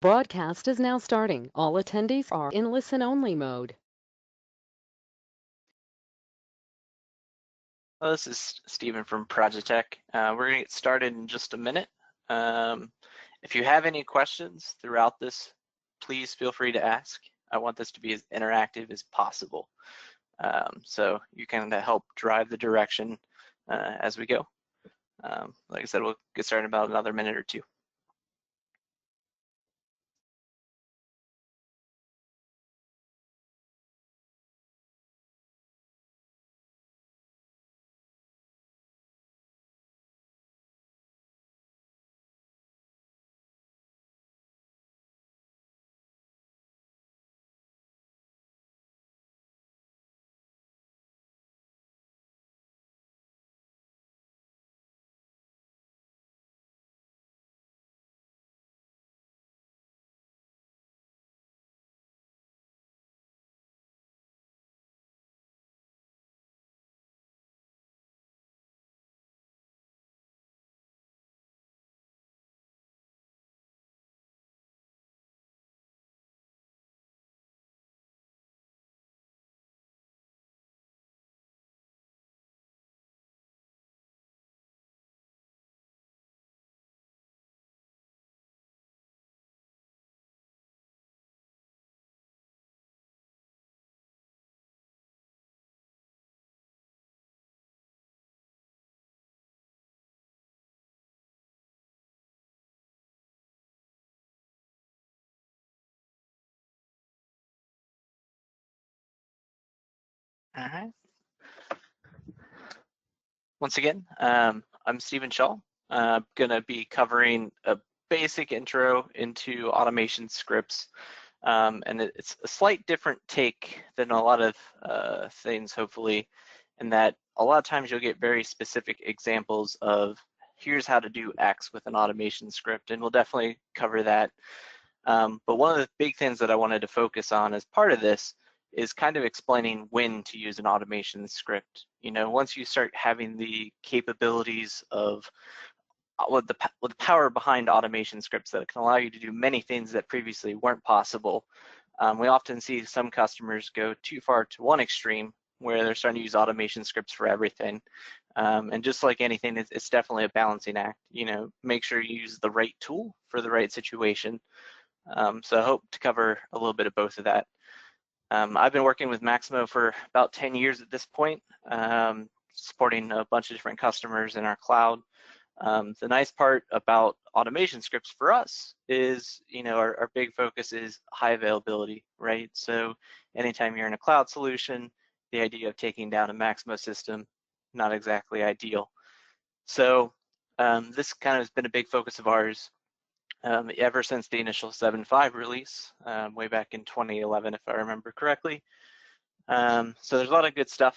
Broadcast is now starting. All attendees are in listen-only mode. Well, this is Stephen from Project Tech. We're going to get started in just a minute. If you have any questions throughout this, please feel free to ask. I want this to be as interactive as possible. So you can help drive the direction as we go. Like I said, we'll get started in about another minute or two. All right. Once again, I'm Stephen Shaw. I'm going to be covering a basic intro into automation scripts. And it's a slight different take than a lot of things, hopefully, in that a lot of times you'll get very specific examples of here's how to do X with an automation script, and we'll definitely cover that. But one of the big things that I wanted to focus on as part of this is kind of explaining when to use an automation script. You know, once you start having the capabilities of with the power behind automation scripts that can allow you to do many things that previously weren't possible. We often see some customers go too far to one extreme where they're starting to use automation scripts for everything. And just like anything, it's definitely a balancing act. You know, make sure you use the right tool for the right situation. So I hope to cover a little bit of both of that. I've been working with Maximo for about 10 years at this point, supporting a bunch of different customers in our cloud. The nice part about automation scripts for us is, you know, our big focus is high availability, right? So anytime you're in a cloud solution, the idea of taking down a Maximo system, not exactly ideal. So this kind of has been a big focus of ours ever since the initial 7.5 release, way back in 2011, if I remember correctly. So there's a lot of good stuff.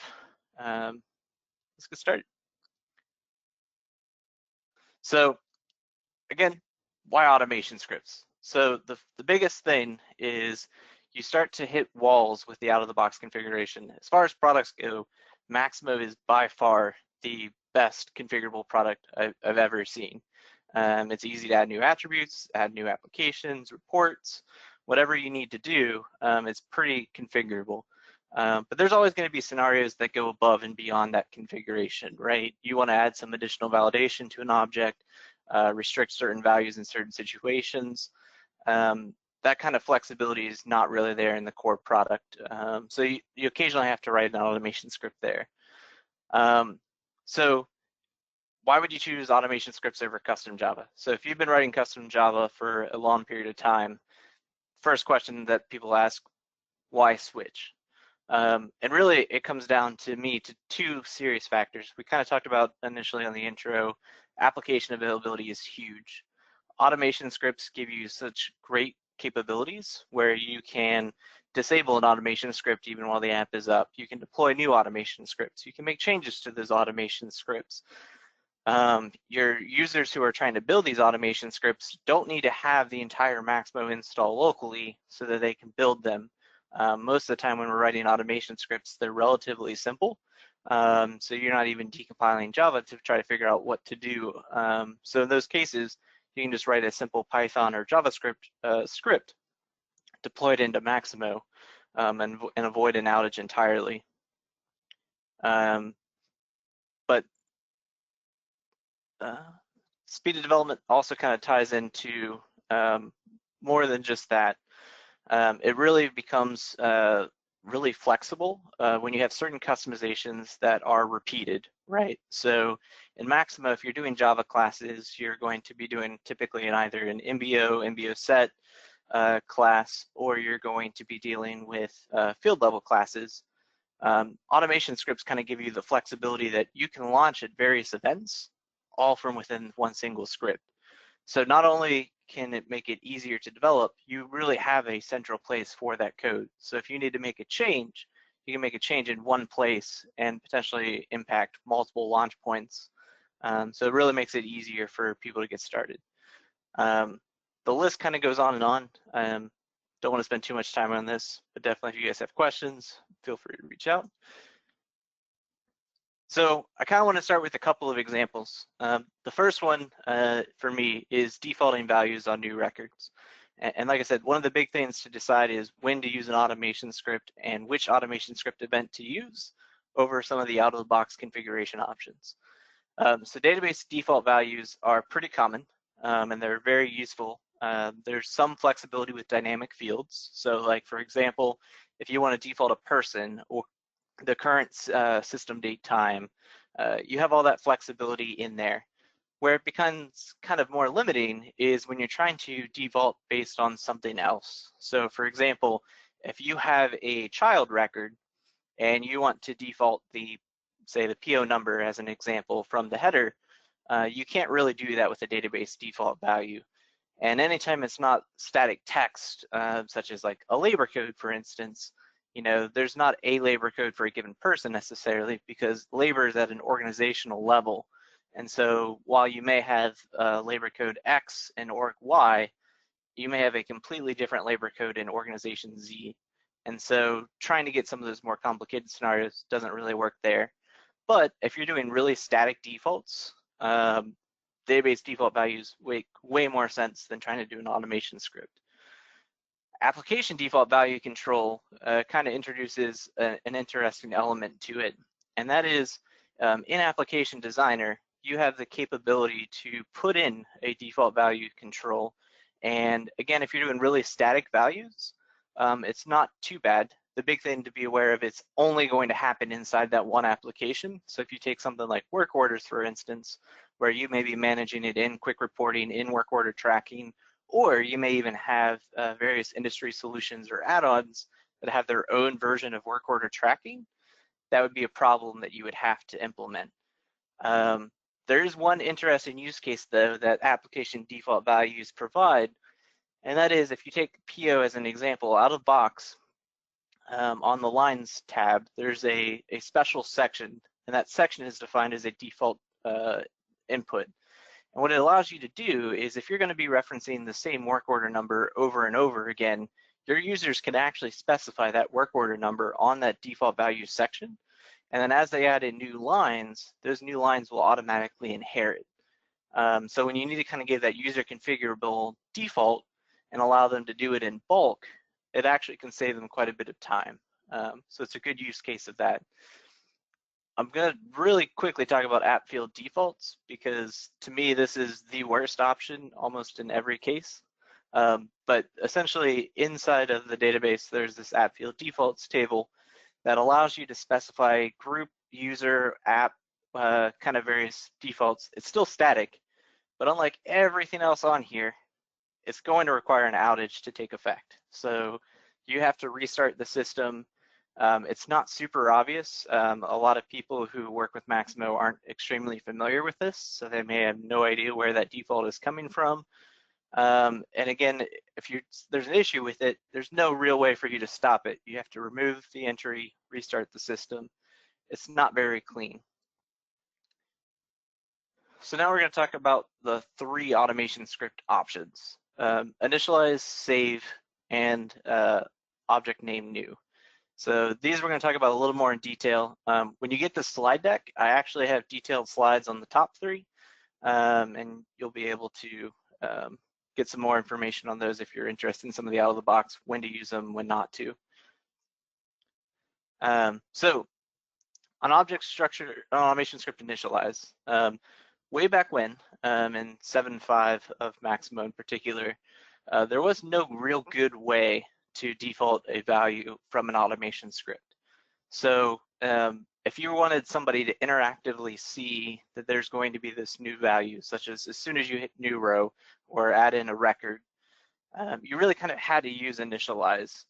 Let's get started. So again, why automation scripts? So the biggest thing is you start to hit walls with the out-of-the-box configuration. As far as products go, Maximo is by far the best configurable product I've ever seen. It's easy to add new attributes, add new applications, reports, whatever you need to do, it's pretty configurable. But there's always going to be scenarios that go above and beyond that configuration, right? You want to add some additional validation to an object, restrict certain values in certain situations. That kind of flexibility is not really there in the core product. So you occasionally have to write an automation script there. So why would you choose automation scripts over custom Java? So if you've been writing custom Java for a long period of time, first question that people ask, why switch? And really, it comes down to two serious factors. We kind of talked about initially on the intro, application availability is huge. Automation scripts give you such great capabilities where you can disable an automation script even while the app is up. You can deploy new automation scripts. You can make changes to those automation scripts. Your users who are trying to build these automation scripts don't need to have the entire Maximo install locally so that they can build them. Most of the time when we're writing automation scripts, they're relatively simple. So you're not even decompiling Java to try to figure out what to do. So in those cases, you can just write a simple Python or JavaScript script, deploy it into Maximo, and avoid an outage entirely. But speed of development also kind of ties into more than just that. It really becomes really flexible when you have certain customizations that are repeated, right? So in Maximo, if you're doing Java classes, you're going to be doing typically in either an MBO set class, or you're going to be dealing with field level classes. Automation scripts kind of give you the flexibility that you can launch at various events, all from within one single script. So not only can it make it easier to develop, you really have a central place for that code. So if you need to make a change, you can make a change in one place and potentially impact multiple launch points. So it really makes it easier for people to get started. The list kind of goes on and on. Don't want to spend too much time on this, but definitely if you guys have questions, feel free to reach out. So I kind of want to start with a couple of examples. The first one for me is defaulting values on new records. And like I said, one of the big things to decide is when to use an automation script and which automation script event to use over some of the out-of-the-box configuration options. So database default values are pretty common, and they're very useful. There's some flexibility with dynamic fields. So like, for example, if you want to default a person or the current system date time, you have all that flexibility in there. Where it becomes kind of more limiting is when you're trying to default based on something else. So for example, if you have a child record and you want to default say the PO number as an example from the header, you can't really do that with a database default value. And anytime it's not static text, such as like a labor code, for instance, there's not a labor code for a given person necessarily, because labor is at an organizational level. And so while you may have labor code X and org Y, you may have a completely different labor code in organization Z. And so trying to get some of those more complicated scenarios doesn't really work there. But if you're doing really static defaults, database default values make way more sense than trying to do an automation script. Application default value control kind of introduces an interesting element to it, and that is in Application Designer, you have the capability to put in a default value control. And again, if you're doing really static values, it's not too bad. The big thing to be aware of, it's only going to happen inside that one application. So if you take something like work orders, for instance, where you may be managing it in quick reporting, in work order tracking, or you may even have various industry solutions or add-ons that have their own version of work order tracking, that would be a problem that you would have to implement. There is one interesting use case, though, that application default values provide, and that is if you take PO as an example, out of box, on the lines tab, there's a special section, and that section is defined as a default input. And what it allows you to do is if you're going to be referencing the same work order number over and over again, your users can actually specify that work order number on that default value section. And then as they add in new lines, those new lines will automatically inherit. So when you need to kind of give that user configurable default and allow them to do it in bulk, it actually can save them quite a bit of time. So it's a good use case of that. I'm going to really quickly talk about app field defaults, because to me, this is the worst option almost in every case. But essentially inside of the database, there's this app field defaults table that allows you to specify group, user, app, kind of various defaults. It's still static, but unlike everything else on here, it's going to require an outage to take effect. So you have to restart the system. It's not super obvious. A lot of people who work with Maximo aren't extremely familiar with this, so they may have no idea where that default is coming from. And again, if there's an issue with it, there's no real way for you to stop it. You have to remove the entry, restart the system. It's not very clean. So now we're going to talk about the 3 automation script options: initialize, save, and object name new. So these we're going to talk about a little more in detail. When you get the slide deck, I actually have detailed slides on the top 3, and you'll be able to get some more information on those if you're interested in some of the out of the box, when to use them, when not to. So on object structure, automation script initialize, way back when, in 7.5 of Maximo in particular, there was no real good way to default a value from an automation script. So if you wanted somebody to interactively see that there's going to be this new value, such as soon as you hit new row or add in a record, you really kind of had to use initialize.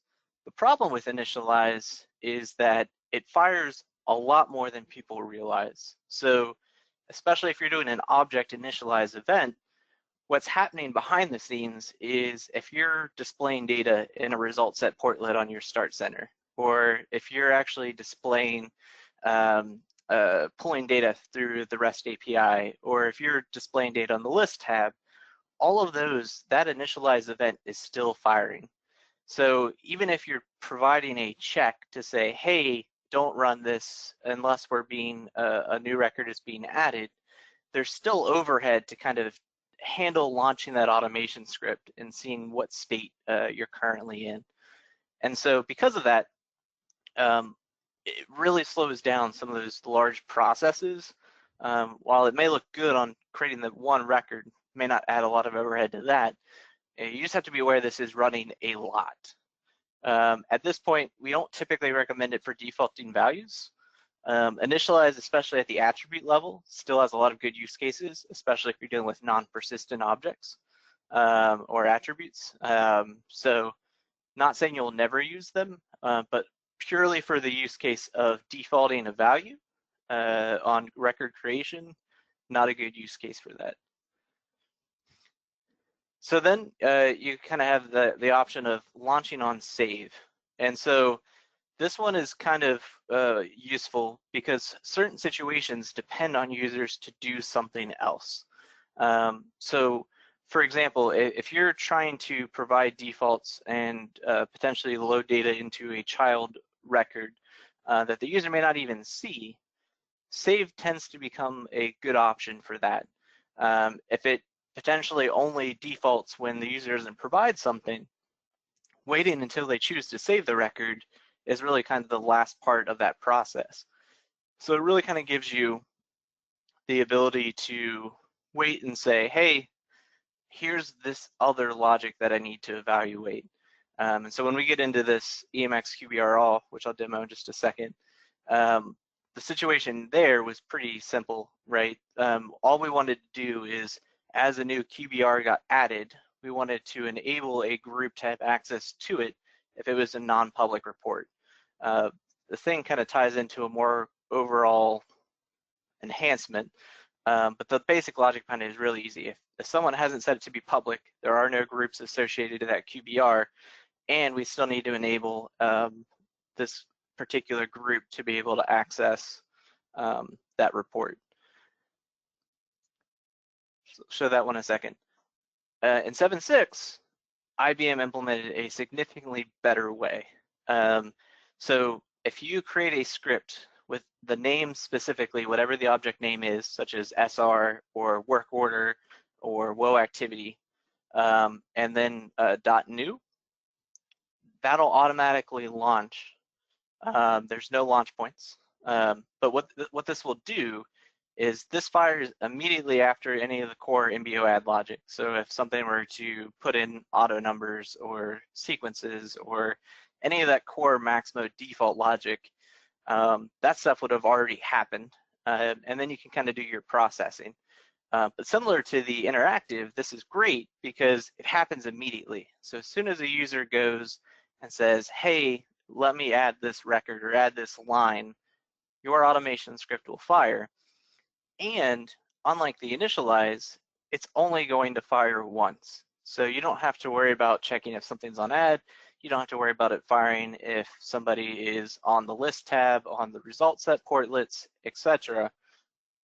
The problem with initialize is that it fires a lot more than people realize. So especially if you're doing an object initialize event, what's happening behind the scenes is if you're displaying data in a result set portlet on your start center, or if you're actually displaying, pulling data through the REST API, or if you're displaying data on the list tab, all of those, that initialize event is still firing. So even if you're providing a check to say, hey, don't run this unless we're being, a new record is being added, there's still overhead to kind of handle launching that automation script and seeing what state you're currently in. And so because of that, it really slows down some of those large processes. While it may look good on creating the one record, may not add a lot of overhead to that, you just have to be aware this is running a lot. At this point, we don't typically recommend it for defaulting values. Initialize, especially at the attribute level, still has a lot of good use cases, especially if you're dealing with non-persistent objects or attributes. So not saying you'll never use them, but purely for the use case of defaulting a value on record creation, not a good use case for that. So then you kind of have the option of launching on save. And so this one is kind of useful because certain situations depend on users to do something else. So for example, if you're trying to provide defaults and potentially load data into a child record that the user may not even see, save tends to become a good option for that. If it potentially only defaults when the user doesn't provide something, waiting until they choose to save the record is really kind of the last part of that process. So it really kind of gives you the ability to wait and say, hey, here's this other logic that I need to evaluate. And so when we get into this EMX QBR All, which I'll demo in just a second, the situation there was pretty simple, right? All we wanted to do is, as a new QBR got added, we wanted to enable a group to have access to it if it was a non-public report. The thing kind of ties into a more overall enhancement, but the basic logic behind it is really easy. If someone hasn't set it to be public, there are no groups associated to that QBR, and we still need to enable this particular group to be able to access that report. So show that one in a second. In 7.6, IBM implemented a significantly better way. So if you create a script with the name specifically, whatever the object name is, such as SR or work order or WO activity, and then .new, that'll automatically launch. There's no launch points, but what this will do is this fires immediately after any of the core MBO add logic. So if something were to put in auto numbers or sequences or any of that core Maximo default logic, that stuff would have already happened. And then you can kind of do your processing. But similar to the interactive, this is great because it happens immediately. So as soon as a user goes and says, hey, let me add this record or add this line, your automation script will fire. And unlike the initialize, it's only going to fire once. So you don't have to worry about checking if something's on add. You don't have to worry about it firing if somebody is on the list tab, on the result set portlets, etc.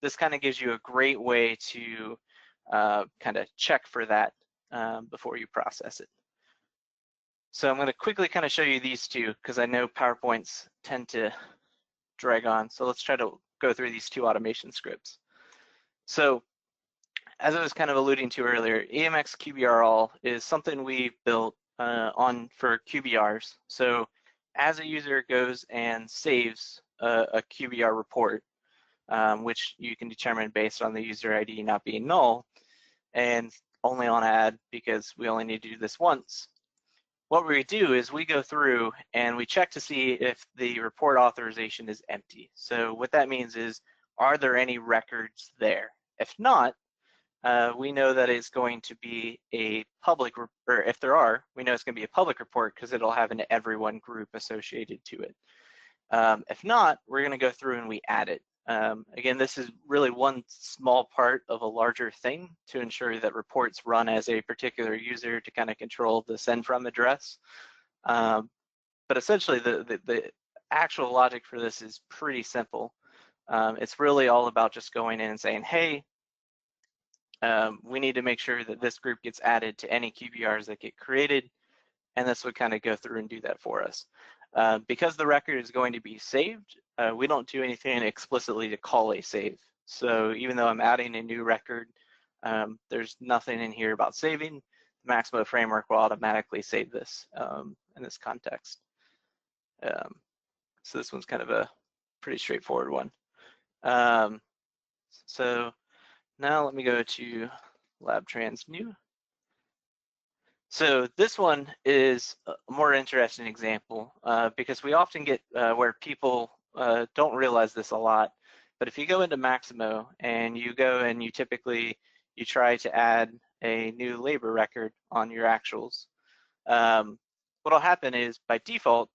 This kind of gives you a great way to kind of check for that before you process it. So I'm going to quickly kind of show you these two because I know PowerPoints tend to drag on. So let's try to go through these two automation scripts. So as I was kind of alluding to earlier, EMX QBR All is something we built on for QBRs. So as a user goes and saves a QBR report, which you can determine based on the user ID not being null, and only on add because we only need to do this once. What we do is we go through and we check to see if the report authorization is empty. So what that means is, are there any records there? If not, we know that it's going to be a public, or if there are, we know it's going to be a public report because it'll have an everyone group associated to it. If not, we're going to go through and we add it. Again, this is really one small part of a larger thing to ensure that reports run as a particular user to kind of control the send from address. But essentially, the actual logic for this is pretty simple. It's really all about just going in and saying, hey, we need to make sure that this group gets added to any QBRs that get created, and this would kind of go through and do that for us. Because the record is going to be saved, we don't do anything explicitly to call a save. So even though I'm adding a new record, there's nothing in here about saving. The Maximo framework will automatically save this in this context. So this one's kind of a pretty straightforward one. So now let me go to LabTrans new. So this one is a more interesting example because we often get where people don't realize this a lot. But if you go into Maximo and you go and you typically try to add a new labor record on your actuals, what'll happen is by default,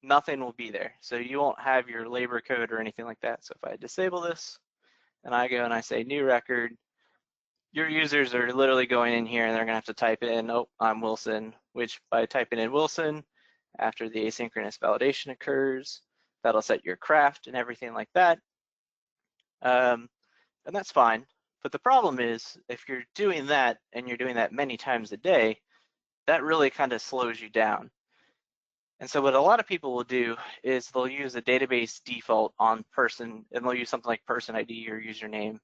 nothing will be there. So you won't have your labor code or anything like that. So if I disable this and I go and I say new record, your users are literally going in here and they're gonna have to type in, oh, I'm Wilson, which by typing in Wilson, after the asynchronous validation occurs, that'll set your craft and everything like that. And that's fine. But the problem is, if you're doing that and you're doing that many times a day, that really kind of slows you down. And so what a lot of people will do is they'll use a database default on person, and they'll use something like person ID or username.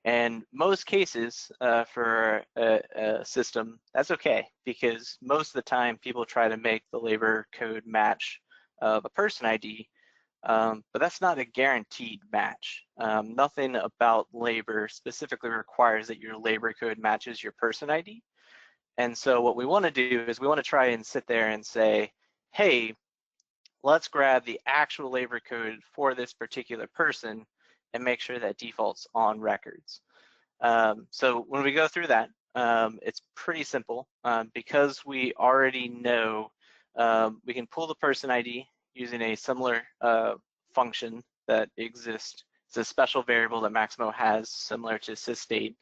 And most cases for a system, that's okay, because most of the time people try to make the labor code match the person ID, but that's not a guaranteed match. Nothing about labor specifically requires that your labor code matches your person ID. And so what we want to do is we want to try and sit there and say, hey, let's grab the actual labor code for this particular person and make sure that default's on records. So when we go through that, it's pretty simple. Because we already know, we can pull the person ID using a similar function that exists. It's a special variable that Maximo has similar to sysstate,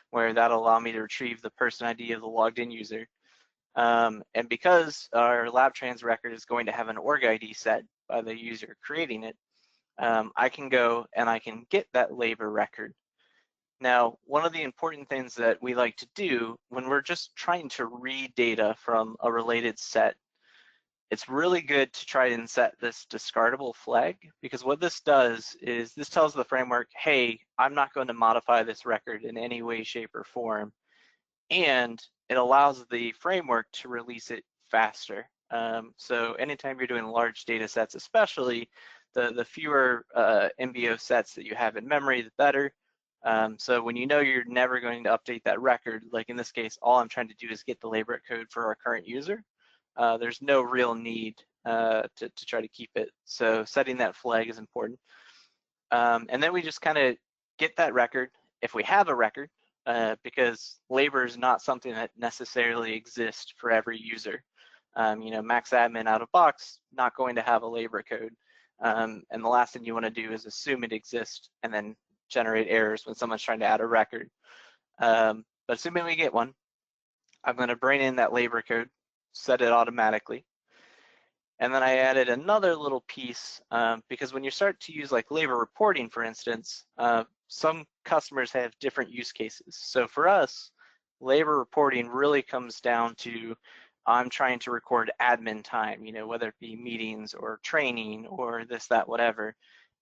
where that'll allow me to retrieve the person ID of the logged in user. And because our LabTrans record is going to have an org ID set by the user creating it, I can go and I can get that labor record. Now, one of the important things that we like to do when we're just trying to read data from a related set, it's really good to try and set this discardable flag, because what this does is this tells the framework, hey, I'm not going to modify this record in any way, shape, or form. And it allows the framework to release it faster. So anytime you're doing large data sets, especially the fewer MBO sets that you have in memory, the better. So when you know you're never going to update that record, like in this case, all I'm trying to do is get the labor code for our current user. There's no real need to try to keep it. So setting that flag is important. And then we just kind of get that record, if we have a record, because labor is not something that necessarily exists for every user. Max admin out of box, not going to have a labor code. And the last thing you want to do is assume it exists and then generate errors when someone's trying to add a record. But assuming we get one, I'm going to bring in that labor code, set it automatically. And then I added another little piece because when you start to use like labor reporting, for instance, some customers have different use cases. So for us, labor reporting really comes down to I'm trying to record admin time, whether it be meetings or training or this, that, whatever.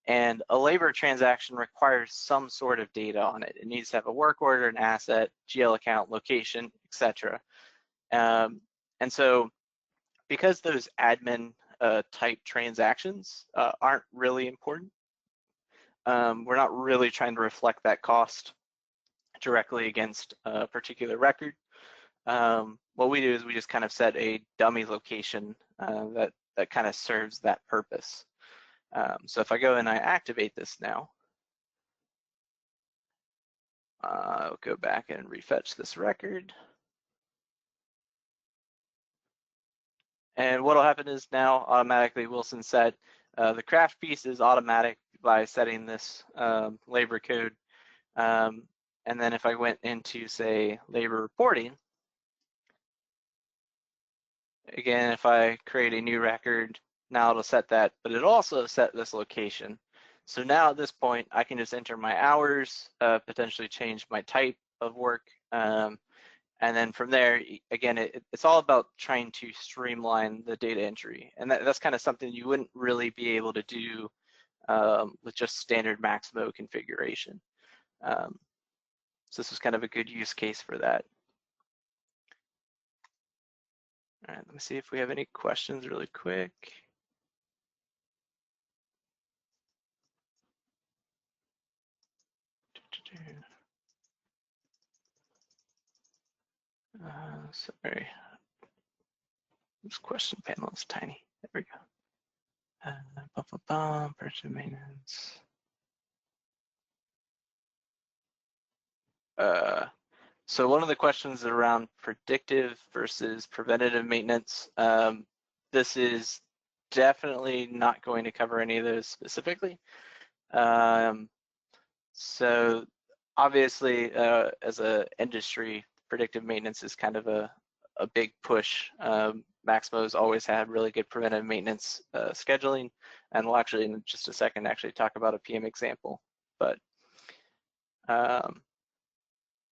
And a labor transaction requires some sort of data on it. It needs to have a work order, an asset, GL account, location, etc. And so because those admin type transactions aren't really important, we're not really trying to reflect that cost directly against a particular record. What we do is we just kind of set a dummy location that kind of serves that purpose. So if I go and I activate this now, I'll go back and refetch this record. And what'll happen is now automatically Wilson set the craft piece is automatic by setting this labor code. And then if I went into, say, labor reporting, again, if I create a new record, now it'll set that, but it'll also set this location. So now at this point, I can just enter my hours, potentially change my type of work. And then from there, again, it's all about trying to streamline the data entry. And that's kind of something you wouldn't really be able to do with just standard Maximo configuration. So this was kind of a good use case for that. All right, let me see if we have any questions really quick. Sorry, this question panel is tiny. There we go. Purchase maintenance. So one of the questions is around predictive versus preventative maintenance. This is definitely not going to cover any of those specifically. So obviously, as an industry, predictive maintenance is kind of a big push. Maximo's always had really good preventive maintenance scheduling, and we'll actually in just a second actually talk about a PM example. But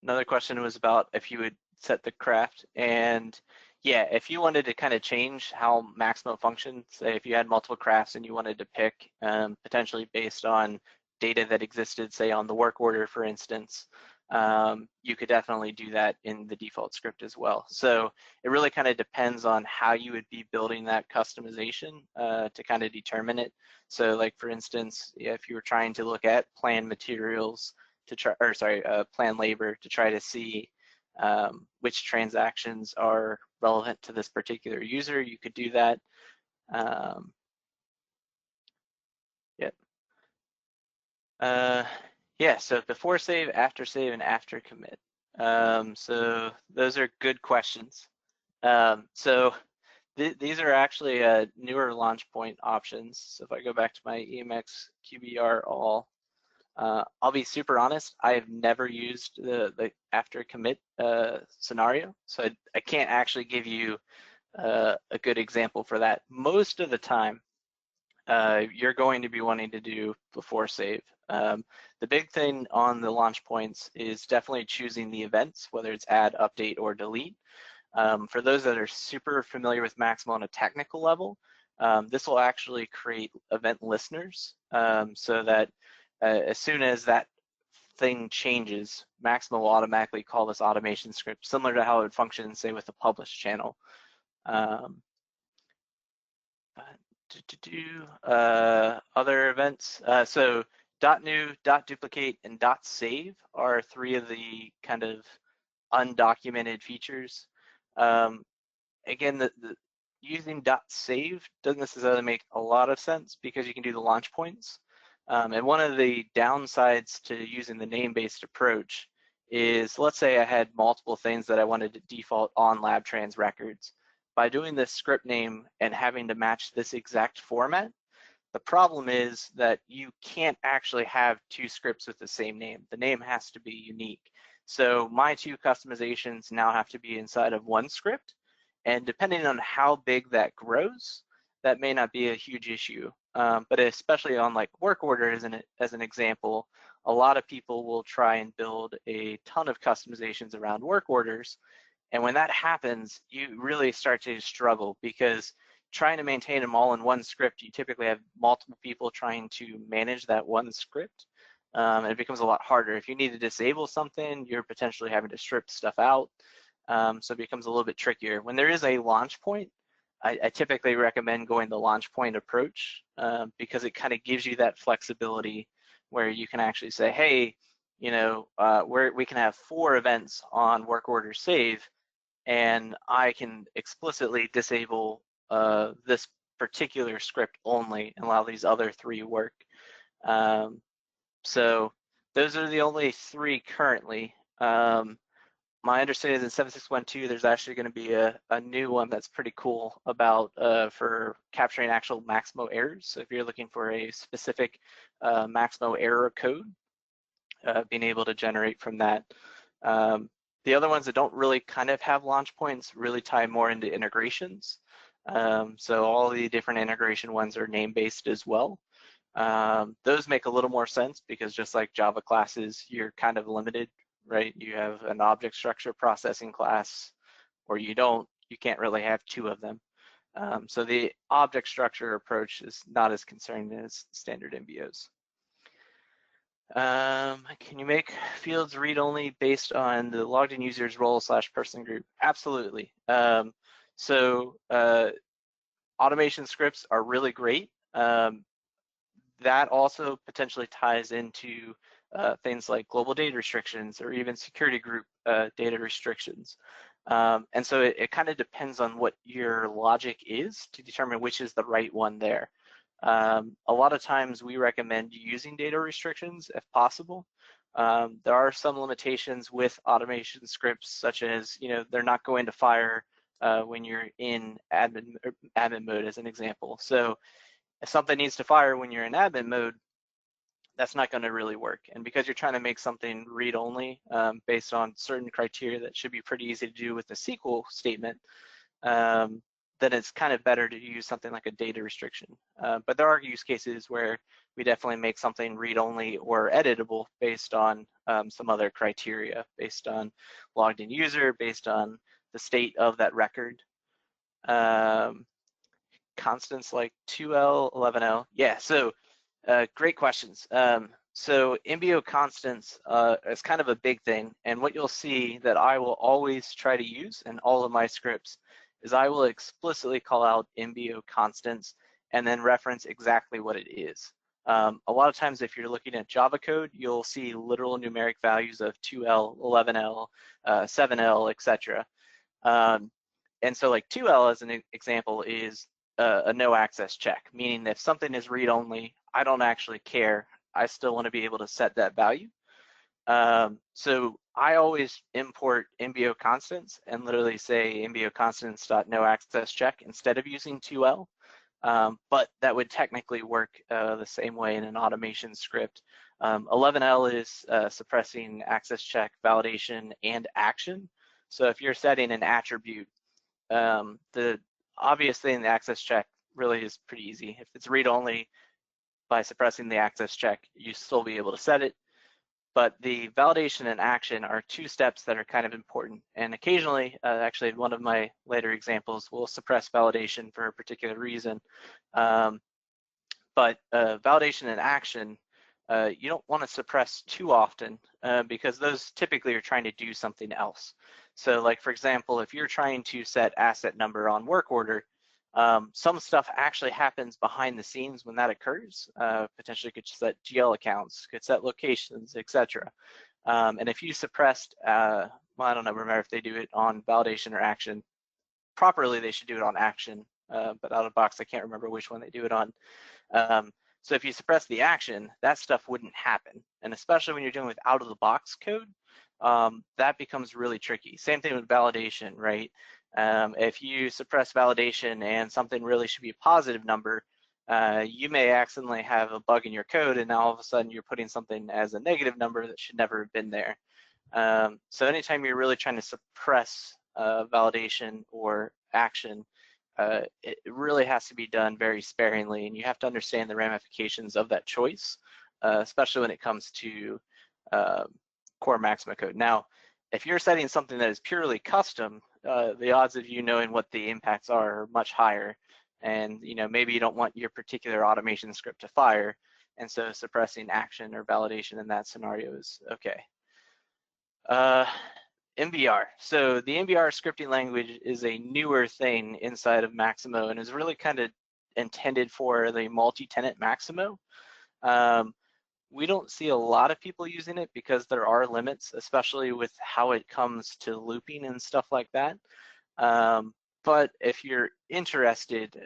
another question was about if you would set the craft, and yeah, if you wanted to kind of change how Maximo functions, say if you had multiple crafts and you wanted to pick potentially based on data that existed, say on the work order, for instance, you could definitely do that in the default script as well. So it really kind of depends on how you would be building that customization to kind of determine it. So like for instance, if you were trying to look at plan materials to try, or sorry, plan labor to try to see which transactions are relevant to this particular user, you could do that. Yeah, so before save, after save, and after commit. So those are good questions. So these are actually newer launch point options. So if I go back to my EMX QBR All, I'll be super honest, I have never used the after commit scenario, so I can't actually give you a good example for that. Most of the time, you're going to be wanting to do before save. The big thing on the launch points is definitely choosing the events, whether it's add, update, or delete. For those that are super familiar with Maximo on a technical level, this will actually create event listeners so that as soon as that thing changes, Maximo will automatically call this automation script, similar to how it would function, say, with a published channel. Other events. So .new, .duplicate, and .save are three of the kind of undocumented features. Again, using .save doesn't necessarily make a lot of sense because you can do the launch points. And one of the downsides to using the name-based approach is, let's say I had multiple things that I wanted to default on LabTrans records. By doing this script name and having to match this exact format, the problem is that you can't actually have two scripts with the same name. The name has to be unique. So my two customizations now have to be inside of one script, and depending on how big that grows, that may not be a huge issue. But especially on like work orders, as an example, a lot of people will try and build a ton of customizations around work orders. And when that happens, you really start to struggle because trying to maintain them all in one script, you typically have multiple people trying to manage that one script. And it becomes a lot harder. If you need to disable something, you're potentially having to strip stuff out. So it becomes a little bit trickier. When there is a launch point, I typically recommend going the launch point approach because it kind of gives you that flexibility where you can actually say, hey, you know, we can have 4 events on work order save, and I can explicitly disable this particular script only and allow these other 3 work. So those are the only 3 currently. My understanding is in 7.6.1.2, there's actually going to be a new one that's pretty cool about for capturing actual Maximo errors. So if you're looking for a specific Maximo error code, being able to generate from that. The other ones that don't really kind of have launch points really tie more into integrations. So all the different integration ones are name-based as well. Those make a little more sense because just like Java classes, you're kind of limited, right? You have an object structure processing class, or you don't, you can't really have 2 of them. So the object structure approach is not as concerning as standard MBOs. Can you make fields read-only based on the logged in user's role/person group? Absolutely. So automation scripts are really great. That also potentially ties into things like global data restrictions or even security group data restrictions. And so it kind of depends on what your logic is to determine which is the right one there. A lot of times we recommend using data restrictions if possible. There are some limitations with automation scripts, such as, you know, they're not going to fire when you're in admin mode, as an example. So if something needs to fire when you're in admin mode, that's not going to really work. And because you're trying to make something read-only based on certain criteria that should be pretty easy to do with a SQL statement, then it's kind of better to use something like a data restriction. But there are use cases where we definitely make something read-only or editable based on some other criteria, based on logged in user, based on the state of that record. Constants like 2L, 11L. Yeah, so great questions. So mboConstants is kind of a big thing, and what you'll see that I will always try to use in all of my scripts is I will explicitly call out mboConstants and then reference exactly what it is. A lot of times if you're looking at Java code, you'll see literal numeric values of 2L, 11L, 7L, etc. And so like 2L as an example is a no access check, meaning if something is read only, I don't actually care. I still want to be able to set that value. So I always import mboConstants and literally say mboConstants.noAccessCheck instead of using 2L. But that would technically work the same way in an automation script. 11L is suppressing access check, validation, and action. So if you're setting an attribute, the obvious thing, the access check really is pretty easy. If it's read-only, by suppressing the access check, you still be able to set it. But the validation and action are 2 steps that are kind of important. And occasionally, actually one of my later examples will suppress validation for a particular reason. But validation and action, you don't want to suppress too often because those typically are trying to do something else. So like, for example, if you're trying to set asset number on work order, some stuff actually happens behind the scenes when that occurs. Potentially could set GL accounts, could set locations, etc. And if you suppressed, well, I don't know, remember if they do it on validation or action. Properly, they should do it on action, but out of the box, I can't remember which one they do it on. So if you suppress the action, that stuff wouldn't happen. And especially when you're dealing with out of the box code, that becomes really tricky. Same thing with validation, right? If you suppress validation and something really should be a positive number, you may accidentally have a bug in your code and now all of a sudden you're putting something as a negative number that should never have been there. So anytime you're really trying to suppress validation or action, it really has to be done very sparingly, and you have to understand the ramifications of that choice, especially when it comes to core Maximo code. Now, if you're setting something that is purely custom, the odds of you knowing what the impacts are much higher, and maybe you don't want your particular automation script to fire, and so suppressing action or validation in that scenario is okay. MBR. So the MBR scripting language is a newer thing inside of Maximo and is really kind of intended for the multi-tenant Maximo. We don't see a lot of people using it because there are limits, especially with how it comes to looping and stuff like that. But if you're interested,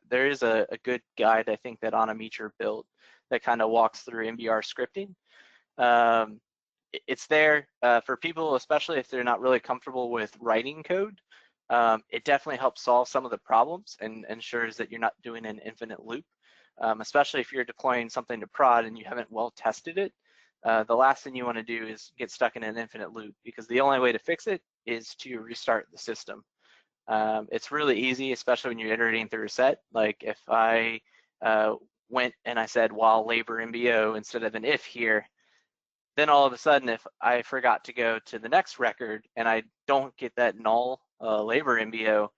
there is a good guide, I think, that Anameter built that kind of walks through MBR scripting. It's there for people, especially if they're not really comfortable with writing code. It definitely helps solve some of the problems and ensures that you're not doing an infinite loop, especially if you're deploying something to prod and you haven't well tested it. The last thing you want to do is get stuck in an infinite loop, because the only way to fix it is to restart the system. It's really easy, especially when you're iterating through a set. Like if I went and I said while labor MBO instead of an if here, then all of a sudden, if I forgot to go to the next record and I don't get that null labor MBO,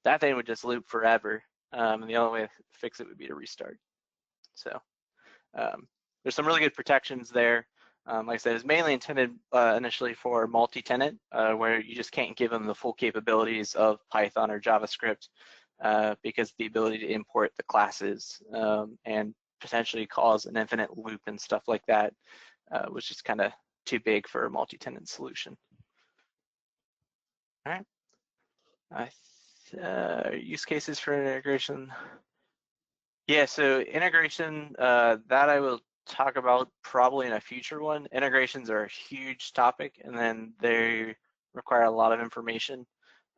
that thing would just loop forever. And the only way to fix it would be to restart. So there's some really good protections there. Like I said, it's mainly intended initially for multi-tenant, where you just can't give them the full capabilities of Python or JavaScript, because the ability to import the classes and potentially cause an infinite loop and stuff like that was just kind of too big for a multi-tenant solution. All right. Use cases for integration. Yeah, so integration, that I will talk about probably in a future one. Integrations are a huge topic, and then they require a lot of information.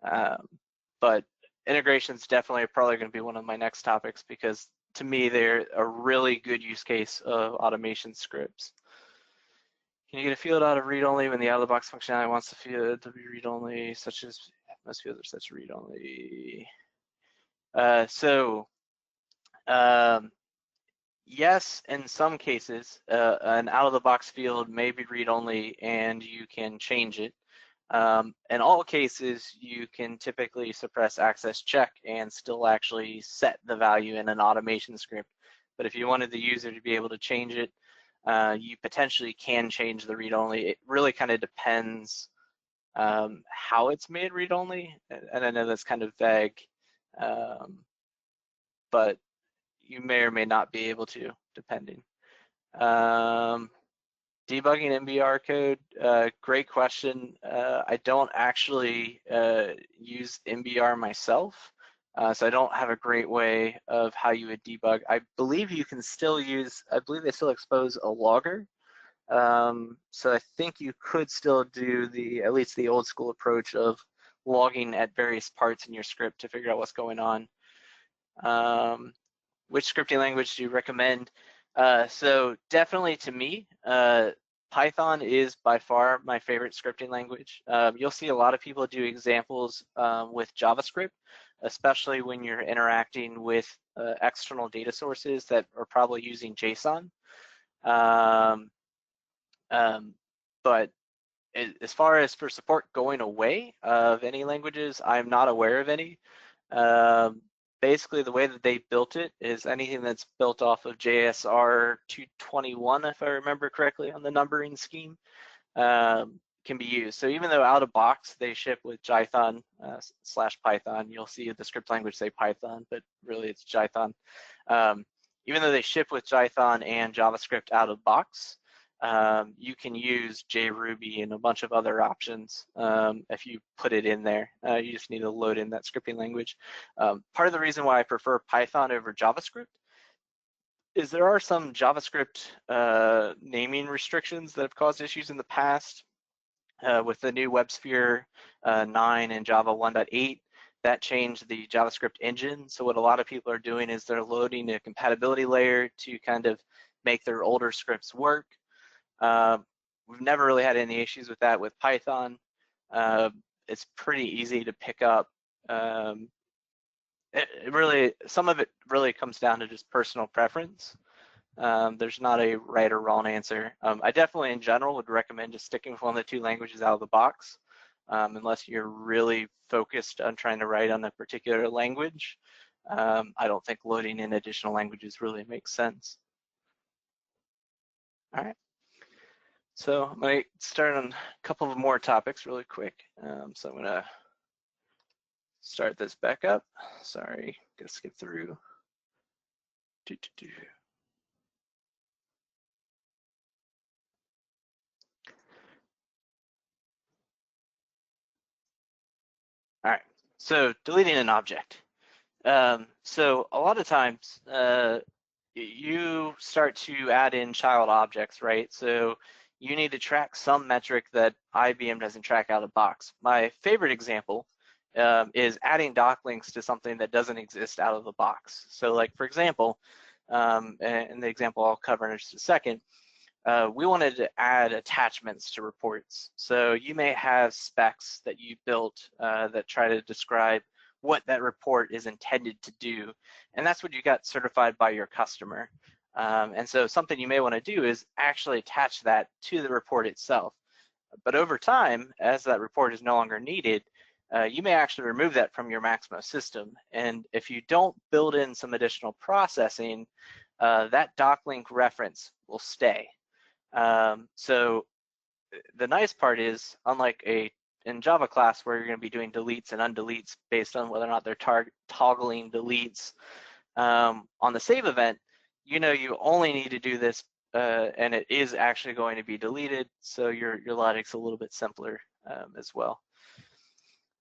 But integrations definitely are probably going to be one of my next topics, because to me, they're a really good use case of automation scripts. Can you get a field out of read-only when the out-of-the-box functionality wants the field to be read-only, such as most fields are such a read-only? Yes, in some cases, an out-of-the-box field may be read-only and you can change it. In all cases, you can typically suppress access check and still actually set the value in an automation script. But if you wanted the user to be able to change it, you potentially can change the read-only. It really kind of depends how it's made read-only, and I know that's kind of vague, but you may or may not be able to, depending. Debugging MBR code, great question. I don't actually use MBR myself, so I don't have a great way of how you would debug. I believe you can still use, I believe they still expose a logger. So I think you could still do at least the old school approach of logging at various parts in your script to figure out what's going on. Which scripting language do you recommend? So definitely to me, Python is by far my favorite scripting language. You'll see a lot of people do examples with JavaScript, especially when you're interacting with external data sources that are probably using JSON. But as far as for support going away of any languages, I'm not aware of any. Basically, the way that they built it is anything that's built off of JSR 221, if I remember correctly on the numbering scheme, can be used. So even though out of box they ship with Jython / Python, you'll see the script language say Python, but really it's Jython. Even though they ship with Jython and JavaScript out of box, you can use JRuby and a bunch of other options if you put it in there. You just need to load in that scripting language. Part of the reason why I prefer Python over JavaScript is there are some JavaScript naming restrictions that have caused issues in the past. With the new WebSphere 9 and Java 1.8, that changed the JavaScript engine. So what a lot of people are doing is they're loading a compatibility layer to kind of make their older scripts work. We've never really had any issues with that with Python. It's pretty easy to pick up. Some of it really comes down to just personal preference. There's not a right or wrong answer. I definitely, in general, would recommend just sticking with one of the two languages out of the box, unless you're really focused on trying to write on a particular language. I don't think loading in additional languages really makes sense. All right. So I'm going to start on a couple of more topics really quick. So I'm going to start this back up. Sorry, gotta skip through. All right, so deleting an object. So a lot of times you start to add in child objects, right? So you need to track some metric that IBM doesn't track out of the box. My favorite example is adding doc links to something that doesn't exist out of the box. So like, for example, and the example I'll cover in just a second, we wanted to add attachments to reports. So you may have specs that you built that try to describe what that report is intended to do. And that's what you got certified by your customer. And so something you may want to do is actually attach that to the report itself. But over time, as that report is no longer needed, you may actually remove that from your Maximo system. And if you don't build in some additional processing, that doclink reference will stay. So the nice part is, unlike in Java class where you're going to be doing deletes and undeletes based on whether or not they're toggling deletes, on the save event, you know you only need to do this and it is actually going to be deleted, so your logic's a little bit simpler as well.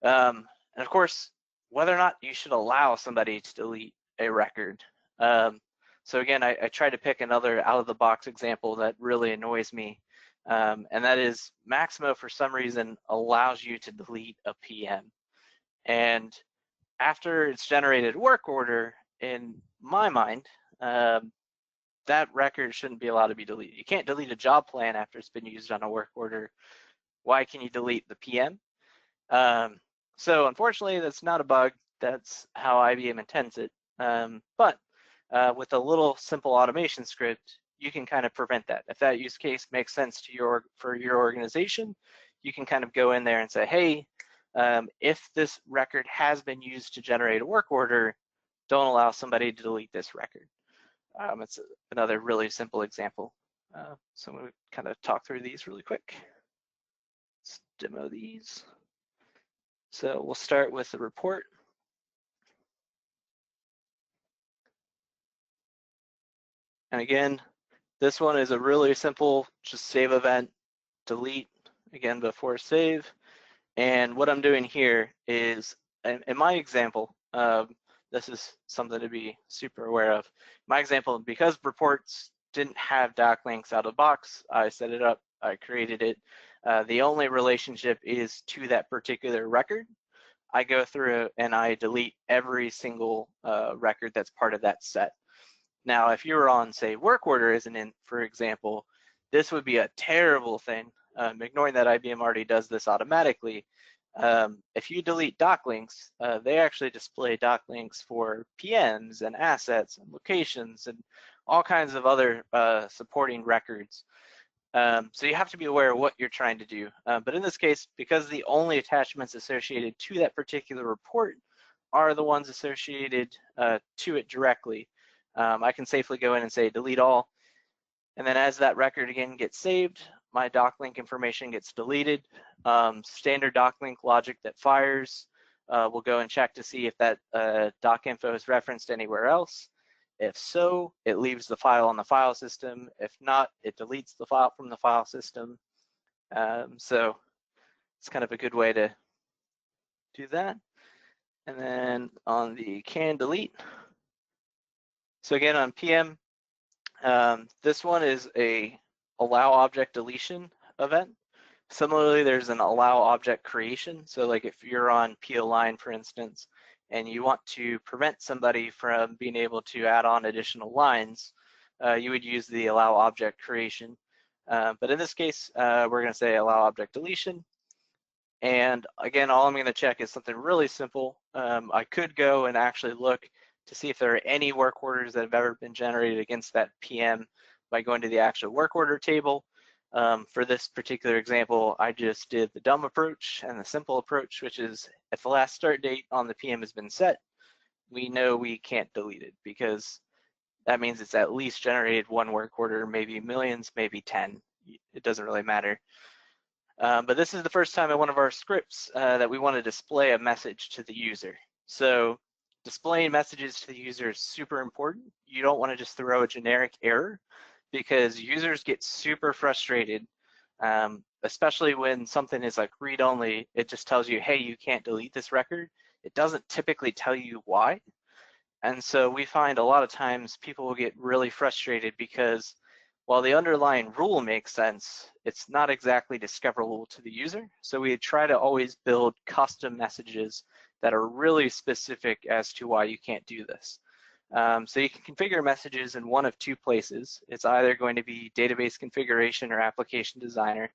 And of course, whether or not you should allow somebody to delete a record. So again, I tried to pick another out-of-the-box example that really annoys me, and that is Maximo, for some reason, allows you to delete a PM. And after it's generated work order, in my mind, that record shouldn't be allowed to be deleted. You can't delete a job plan after it's been used on a work order. Why can you delete the PM? So unfortunately, that's not a bug. That's how IBM intends it. But with a little simple automation script, you can kind of prevent that. If that use case makes sense to for your organization, you can kind of go in there and say, hey, if this record has been used to generate a work order, don't allow somebody to delete this record. It's another really simple example. So I'm going to kind of talk through these really quick. Let's demo these. So we'll start with the report. And again, this one is a really simple, just save event, delete, again, before save. And what I'm doing here is, in my example, this is something to be super aware of. My example, because reports didn't have doc links out of the box, I set it up, I created it. The only relationship is to that particular record. I go through and I delete every single record that's part of that set. Now, if you were on, say, work order as an int, for example, this would be a terrible thing. Ignoring that IBM already does this automatically. If you delete doc links, they actually display doc links for PMs and assets and locations and all kinds of other supporting records. So you have to be aware of what you're trying to do. But in this case, because the only attachments associated to that particular report are the ones associated to it directly, I can safely go in and say delete all. And then as that record again gets saved, my doclink information gets deleted. Standard doclink logic that fires will go and check to see if that doc info is referenced anywhere else. If so, it leaves the file on the file system. If not, it deletes the file from the file system. So it's kind of a good way to do that. And then on the can delete. So again, on PM, this one is a allow object deletion event. Similarly, there's an allow object creation. So like if you're on PO line, for instance, and you want to prevent somebody from being able to add on additional lines, you would use the allow object creation. But in this case, we're going to say allow object deletion. And again, all I'm going to check is something really simple. I could go and actually look to see if there are any work orders that have ever been generated against that PM by going to the actual work order table. For this particular example, I just did the dumb approach and the simple approach, which is if the last start date on the PM has been set, we know we can't delete it because that means it's at least generated one work order, maybe millions, maybe 10. It doesn't really matter. But this is the first time in one of our scripts that we want to display a message to the user. So displaying messages to the user is super important. You don't want to just throw a generic error because users get super frustrated, especially when something is like read-only. It just tells you, hey, you can't delete this record. It doesn't typically tell you why. And so we find a lot of times people will get really frustrated because while the underlying rule makes sense, it's not exactly discoverable to the user. So we try to always build custom messages that are really specific as to why you can't do this. So you can configure messages in one of two places. It's either going to be database configuration or application designer.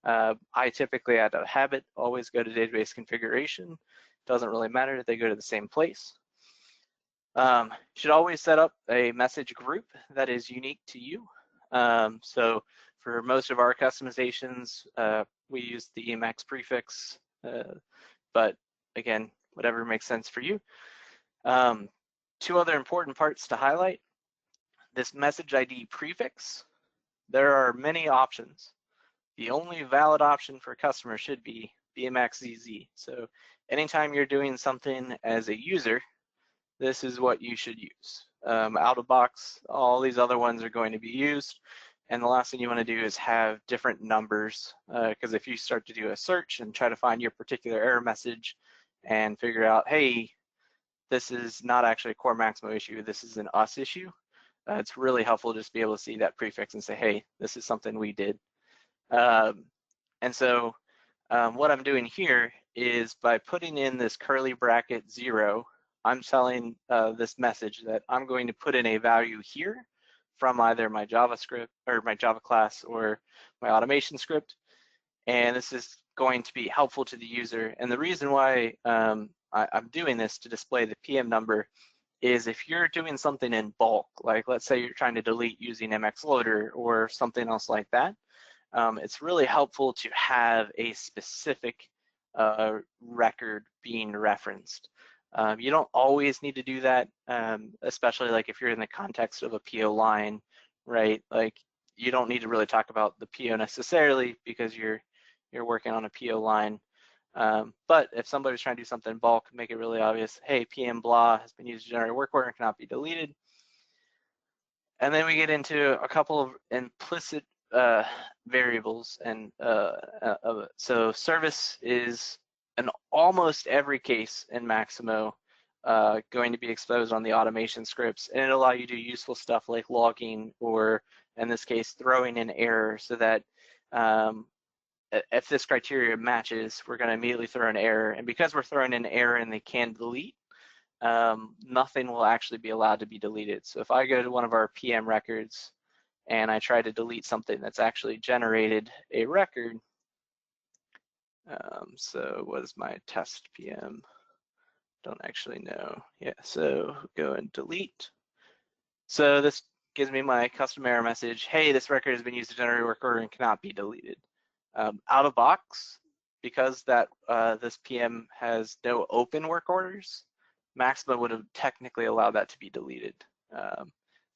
I typically, out of habit, always go to database configuration. Doesn't really matter, they go to the same place. You should always set up a message group that is unique to you. So for most of our customizations, we use the Emacs prefix, but again, whatever makes sense for you. Two other important parts to highlight. This message ID prefix, there are many options. The only valid option for a customer should be BMXZZ. So anytime you're doing something as a user, this is what you should use. Out of box, all these other ones are going to be used. And the last thing you want to do is have different numbers, because if you start to do a search and try to find your particular error message and figure out, hey, this is not actually a core Maximo issue, this is an us issue, it's really helpful to just be able to see that prefix and say, hey, this is something we did. And so what I'm doing here is by putting in this curly bracket 0, I'm telling this message that I'm going to put in a value here from either my JavaScript or my Java class or my automation script. And this is going to be helpful to the user. And the reason why I'm doing this to display the PM number is if you're doing something in bulk, like let's say you're trying to delete using MX Loader or something else like that, it's really helpful to have a specific record being referenced. You don't always need to do that, especially like if you're in the context of a PO line, right? Like you don't need to really talk about the PO necessarily because you're working on a PO line. But if somebody's trying to do something in bulk, make it really obvious, hey, PM blah has been used to generate work order and cannot be deleted. And then we get into a couple of implicit variables, and so service is in almost every case in Maximo going to be exposed on the automation scripts, and it'll allow you to do useful stuff like logging, or in this case throwing an error, so that if this criteria matches, we're going to immediately throw an error, and because we're throwing an error and they can delete, nothing will actually be allowed to be deleted. So if I go to one of our PM records and I try to delete something that's actually generated a record, so what is my test PM? Don't actually know. Yeah, so go and delete. So this gives me my custom error message, hey, this record has been used to generate a work order and cannot be deleted. Out of box, because that this PM has no open work orders, Maximo would have technically allowed that to be deleted.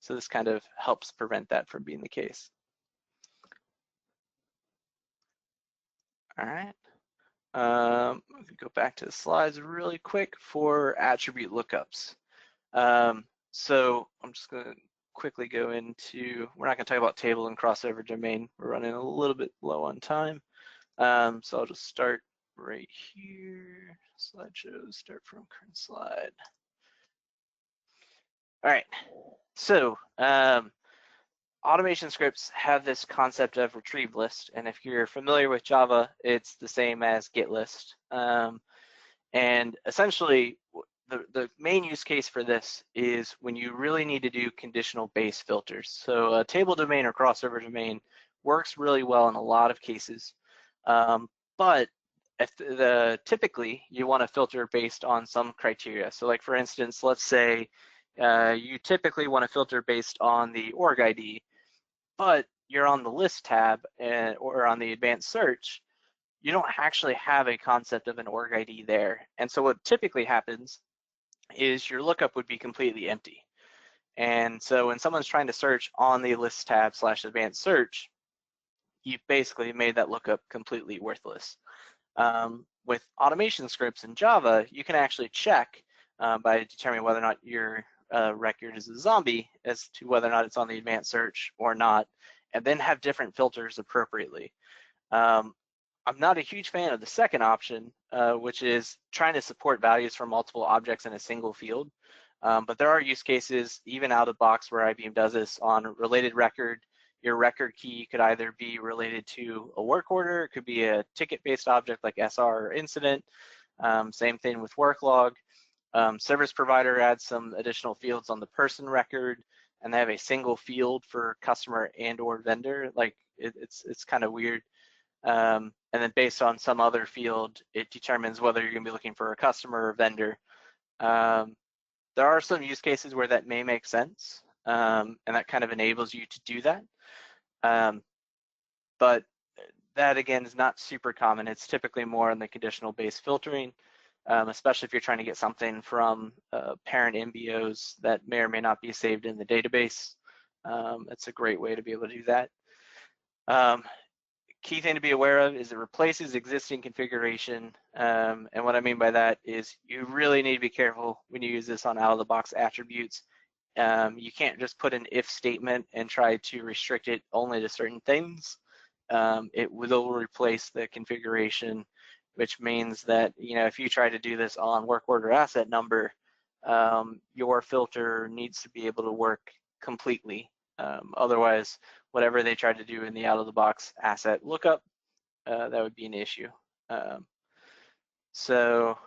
So this kind of helps prevent that from being the case. All right. Go back to the slides really quick for attribute lookups. So I'm just going to quickly go into, we're not going to talk about table and crossover domain. We're running a little bit low on time. So I'll just start right here. Slideshow, start from current slide. All right, so automation scripts have this concept of retrieve list, and if you're familiar with Java, it's the same as get list. And essentially, the main use case for this is when you really need to do conditional base filters. So a table domain or crossover domain works really well in a lot of cases, but if typically you want to filter based on some criteria. So like for instance, let's say you typically want to filter based on the org ID, but you're on the list tab or on the advanced search, you don't actually have a concept of an org ID there. And so what typically happens is your lookup would be completely empty. And so when someone's trying to search on the list tab / advanced search, you've basically made that lookup completely worthless. With automation scripts in Java, you can actually check by determining whether or not your record is a zombie as to whether or not it's on the advanced search or not, and then have different filters appropriately. I'm not a huge fan of the second option, which is trying to support values from multiple objects in a single field. But there are use cases, even out of the box, where IBM does this on a related record. Your record key could either be related to a work order, it could be a ticket-based object like SR or incident. Same thing with work log. Service provider adds some additional fields on the person record, and they have a single field for customer and or vendor. Like it's kind of weird. And then based on some other field, it determines whether you're going to be looking for a customer or vendor. There are some use cases where that may make sense, and that kind of enables you to do that. But that, again, is not super common. It's typically more in the conditional based filtering, especially if you're trying to get something from parent MBOs that may or may not be saved in the database. It's a great way to be able to do that. Key thing to be aware of is it replaces existing configuration. And what I mean by that is you really need to be careful when you use this on out-of-the-box attributes. You can't just put an if statement and try to restrict it only to certain things. It will replace the configuration, which means that, you know, if you try to do this on work order asset number, your filter needs to be able to work completely. Otherwise, whatever they try to do in the out-of-the-box asset lookup, that would be an issue. So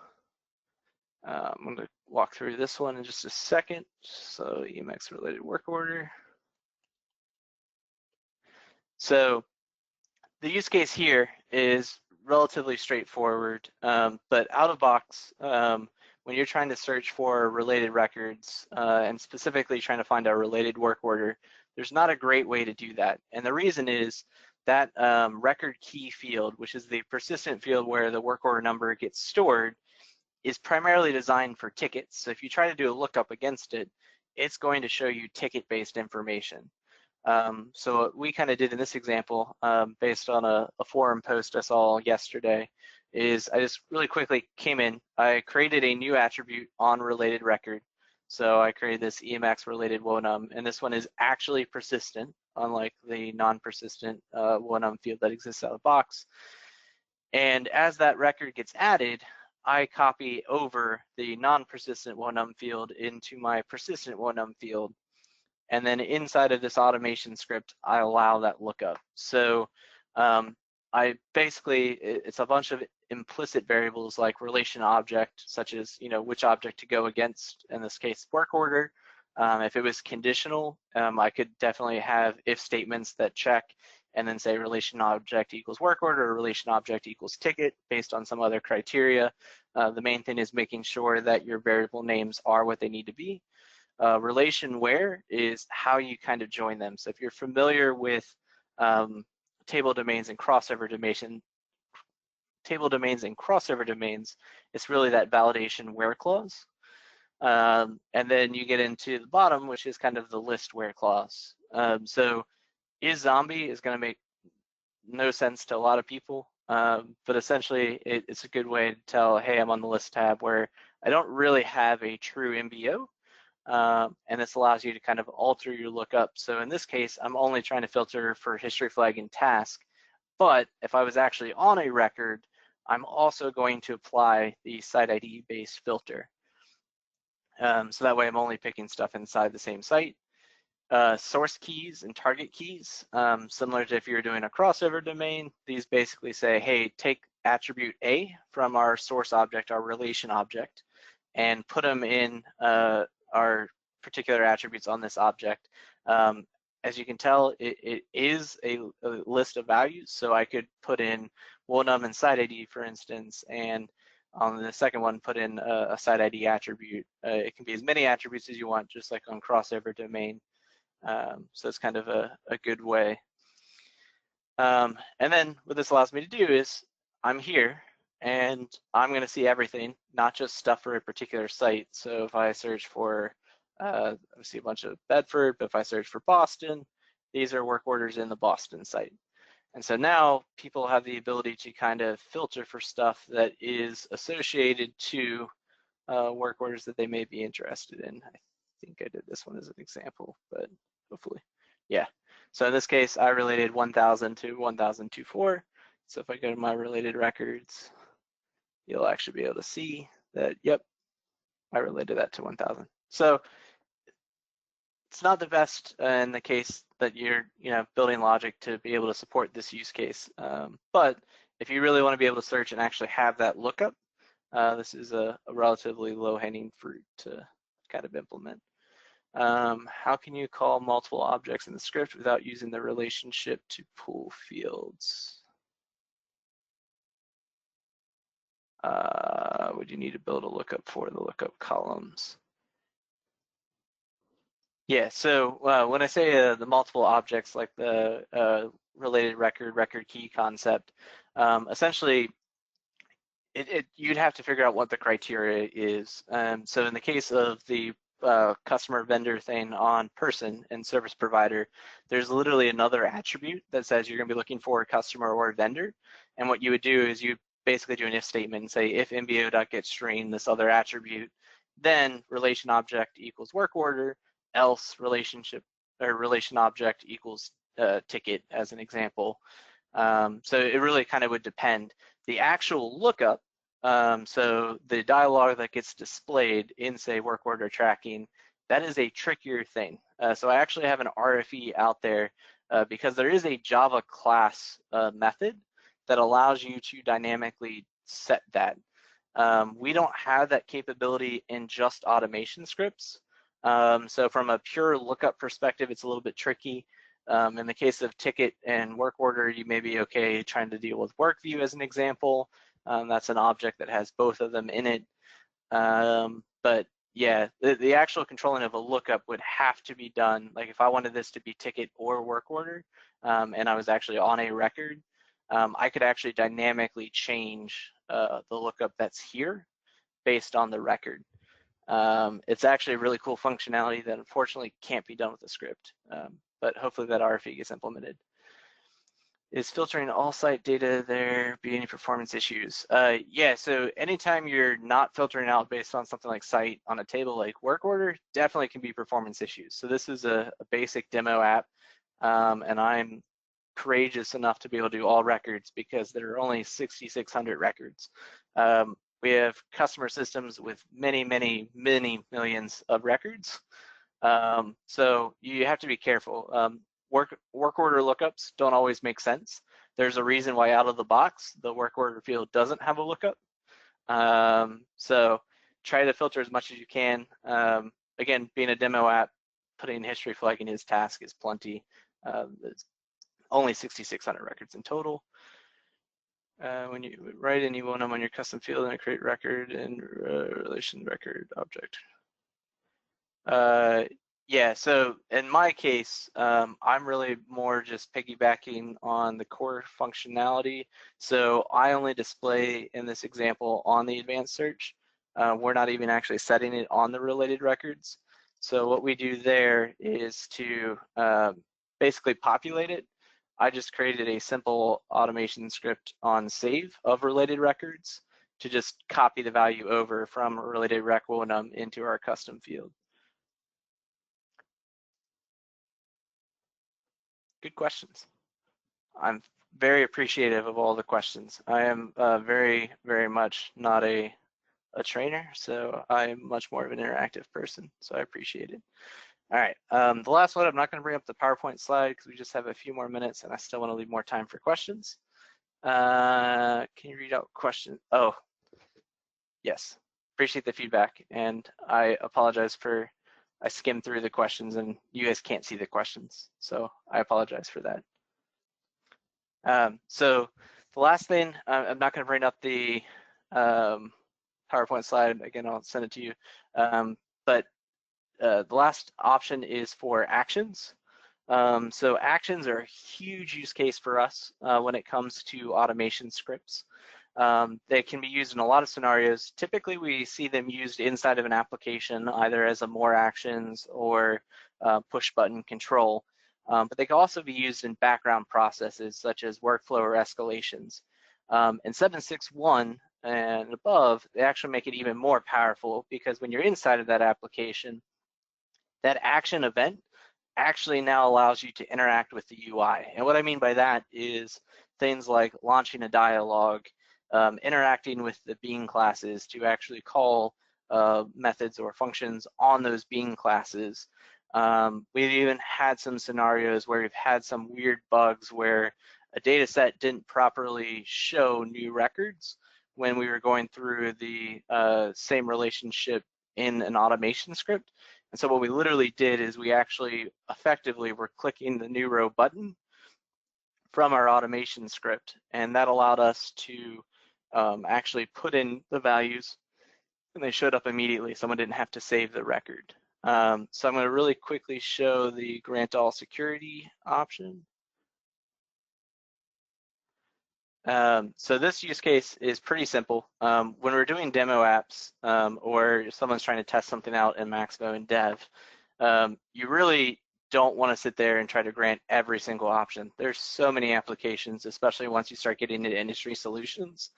I'm going to walk through this one in just a second. So Emacs related work order. So the use case here is relatively straightforward, but out of box, when you're trying to search for related records and specifically trying to find a related work order, there's not a great way to do that. And the reason is that record key field, which is the persistent field where the work order number gets stored, is primarily designed for tickets. So if you try to do a lookup against it, it's going to show you ticket-based information. So what we kind of did in this example, based on a forum post I saw yesterday, is I just really quickly came in, I created a new attribute on related record. So I created this Emacs related wonum, and this one is actually persistent, unlike the non-persistent wonum field that exists out of the box. And as that record gets added, I copy over the non-persistent wonum field into my persistent wonum field. And then inside of this automation script, I allow that lookup. So I basically, it's a bunch of implicit variables like relation object, such as, you know, which object to go against, in this case, work order. If it was conditional, I could definitely have if statements that check and then say relation object equals work order or relation object equals ticket based on some other criteria. The main thing is making sure that your variable names are what they need to be. Relation where is how you kind of join them. So if you're familiar with table domains and crossover domains, it's really that validation where clause. And then you get into the bottom, which is kind of the list where clause. So is zombie is going to make no sense to a lot of people, but essentially it's a good way to tell, hey, I'm on the list tab where I don't really have a true MBO. And this allows you to kind of alter your lookup. So in this case, I'm only trying to filter for history flag and task. But if I was actually on a record, I'm also going to apply the site ID based filter. So that way I'm only picking stuff inside the same site. Source keys and target keys, similar to if you're doing a crossover domain, these basically say, hey, take attribute A from our source object, our relation object, and put them in our particular attributes on this object. As you can tell, it is a list of values, so I could put in wonum and site ID, for instance, and on the second one, put in a site ID attribute. It can be as many attributes as you want, just like on crossover domain. So it's kind of a good way. And then what this allows me to do is I'm here, and I'm going to see everything, not just stuff for a particular site. So if I search for, I see a bunch of Bedford, but if I search for Boston, these are work orders in the Boston site. And so now people have the ability to kind of filter for stuff that is associated to work orders that they may be interested in. I think I did this one as an example, but hopefully, yeah. So in this case, I related 1000 to 1024. So if I go to my related records, you'll actually be able to see that, yep, I related that to 1000. So it's not the best in the case that you're building logic to be able to support this use case. But if you really want to be able to search and actually have that lookup, this is a relatively low-hanging fruit to kind of implement. How can you call multiple objects in the script without using the relationship to pull fields? Would you need to build a lookup for the lookup columns? Yeah, so when I say the multiple objects, like the related record key concept, essentially you'd have to figure out what the criteria is. So in the case of the customer vendor thing on person and service provider, there's literally another attribute that says you're going to be looking for a customer or a vendor. And what you would do is you basically do an if statement and say if mbo.getString, this other attribute, then relation object equals work order, else relationship or relation object equals ticket, as an example. So it really kind of would depend. The actual lookup, so the dialog that gets displayed in, say, work order tracking, that is a trickier thing. So I actually have an RFE out there because there is a Java class method that allows you to dynamically set that. We don't have that capability in just automation scripts. So from a pure lookup perspective, it's a little bit tricky. In the case of ticket and work order, you may be okay trying to deal with work view as an example. That's an object that has both of them in it. But yeah, the actual controlling of a lookup would have to be done. Like if I wanted this to be ticket or work order, and I was actually on a record, I could actually dynamically change the lookup that's here based on the record. It's actually a really cool functionality that unfortunately can't be done with a script, but hopefully that RFE gets implemented. Is filtering all site data there be any performance issues? Yeah, so anytime you're not filtering out based on something like site on a table like work order, definitely can be performance issues. So this is a basic demo app, and I'm courageous enough to be able to do all records because there are only 6,600 records. We have customer systems with many millions of records. So you have to be careful. Work order lookups don't always make sense. There's a reason why out of the box, the work order field doesn't have a lookup. So try to filter as much as you can. Again, being a demo app, putting history flagging his task is plenty. It's only 6,600 records in total. When you write and you want them on your custom field and create record and relation record object. Yeah, so in my case, I'm really more just piggybacking on the core functionality. So I only display in this example on the advanced search. We're not even actually setting it on the related records. So what we do there is to basically populate it. I just created a simple automation script on save of related records to just copy the value over from a related rec one into our custom field. Good questions. I'm very appreciative of all the questions. I am very much not a trainer, so I'm much more of an interactive person, so I appreciate it. All right, the last one, I'm not going to bring up the PowerPoint slide because we just have a few more minutes and I still want to leave more time for questions. Can you read out questions? Oh, yes, appreciate the feedback, and I apologize for I skimmed through the questions and you guys can't see the questions, so I apologize for that. So the last thing, I'm not going to bring up the PowerPoint slide. Again, I'll send it to you. But the last option is for actions. So actions are a huge use case for us when it comes to automation scripts. They can be used in a lot of scenarios. Typically, we see them used inside of an application, either as a more actions or push button control. But they can also be used in background processes such as workflow or escalations. In 761 and above, they actually make it even more powerful because when you're inside of that application, that action event actually now allows you to interact with the UI. And what I mean by that is things like launching a dialog, interacting with the being classes to actually call methods or functions on those being classes. We've even had some scenarios where we've had some weird bugs where a data set didn't properly show new records when we were going through the same relationship in an automation script. And so what we literally did is we actually effectively were clicking the new row button from our automation script, and that allowed us to actually put in the values, and they showed up immediately. Someone didn't have to save the record. So I'm going to really quickly show the grant all security option. So this use case is pretty simple. When we're doing demo apps or someone's trying to test something out in Maximo and Dev, you really don't want to sit there and try to grant every single option. There's so many applications, especially once you start getting into industry solutions.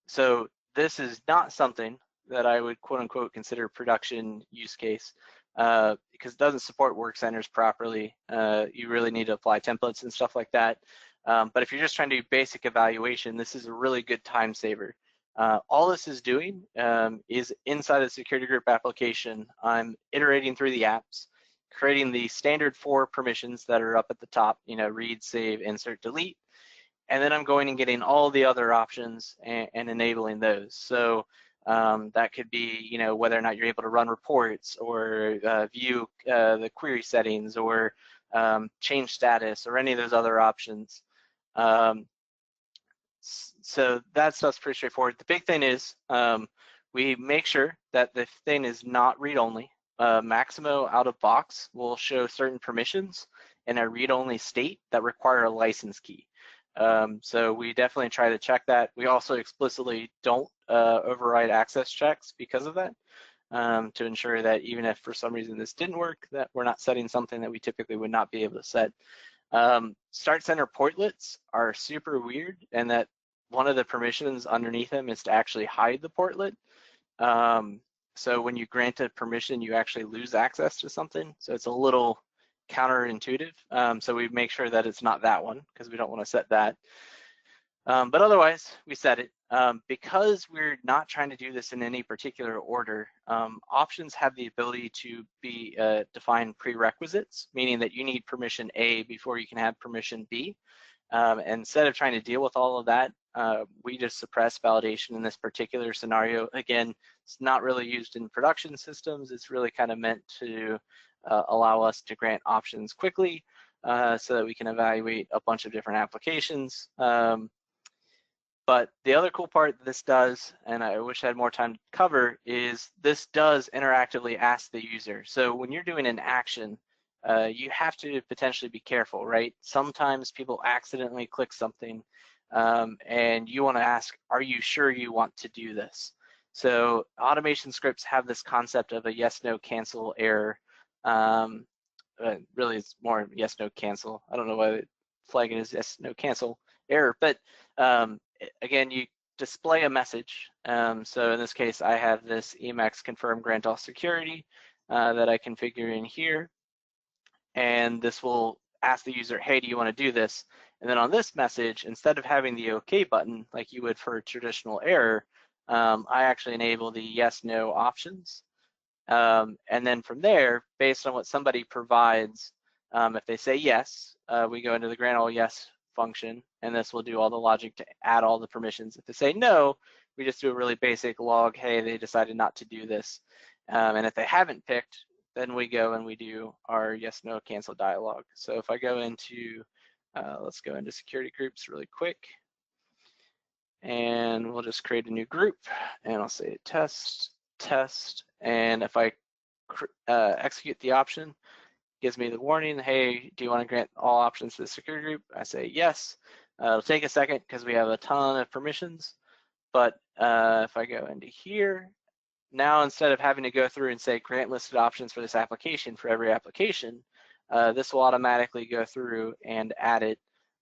So this is not something that I would quote unquote consider production use case because it doesn't support work centers properly. You really need to apply templates and stuff like that. But if you're just trying to do basic evaluation, this is a really good time saver. All this is doing is inside the security group application, I'm iterating through the apps, creating the standard 4 permissions that are up at the top, read, save, insert, delete, and then I'm going and getting all the other options and enabling those. So that could be, whether or not you're able to run reports or view the query settings or change status or any of those other options. So that stuff's pretty straightforward. The big thing is we make sure that the thing is not read-only. Maximo out of box will show certain permissions in a read-only state that require a license key. So we definitely try to check that. We also explicitly don't override access checks because of that, to ensure that even if for some reason this didn't work, that we're not setting something that we typically would not be able to set. Start center portlets are super weird, and that one of the permissions underneath them is to actually hide the portlet. So when you grant a permission, you actually lose access to something. So it's a little counterintuitive. So we make sure that it's not that one because we don't want to set that. But otherwise, we set it. Because we're not trying to do this in any particular order, options have the ability to be define prerequisites, meaning that you need permission A before you can have permission B. Instead of trying to deal with all of that, we just suppress validation in this particular scenario. Again, it's not really used in production systems. It's really kind of meant to allow us to grant options quickly so that we can evaluate a bunch of different applications. But the other cool part that this does, and I wish I had more time to cover, is this does interactively ask the user. So when you're doing an action, you have to potentially be careful, right? Sometimes people accidentally click something and you want to ask, are you sure you want to do this? So automation scripts have this concept of a yes, no, cancel error. Really, it's more yes, no, cancel. I don't know why they flag it as yes, no, cancel error, but again, you display a message. So in this case, I have this Emacs confirm grant all security that I configure in here. And this will ask the user, hey, do you want to do this? And then on this message, instead of having the OK button like you would for a traditional error, I actually enable the yes, no options. And then from there, based on what somebody provides, if they say yes, we go into the grant all yes function, and this will do all the logic to add all the permissions. If they say no, we just do a really basic log, hey, they decided not to do this. And if they haven't picked, then we go and we do our yes, no, cancel dialog. So if I go into, let's go into security groups really quick, and we'll just create a new group, and I'll say test, and if I execute the option, gives me the warning, hey, do you want to grant all options to the security group? I say yes. It'll take a second because we have a ton of permissions, but if I go into here, now instead of having to go through and say grant listed options for this application for every application, this will automatically go through and add it.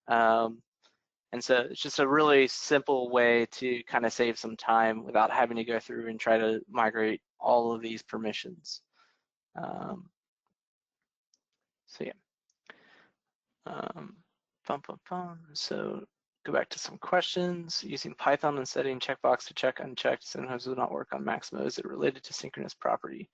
And so it's just a really simple way to kind of save some time without having to go through and try to migrate all of these permissions. So yeah. So go back to some questions. Using Python and setting checkbox to check unchecked sometimes will not work on Maximo. Is it related to synchronous property?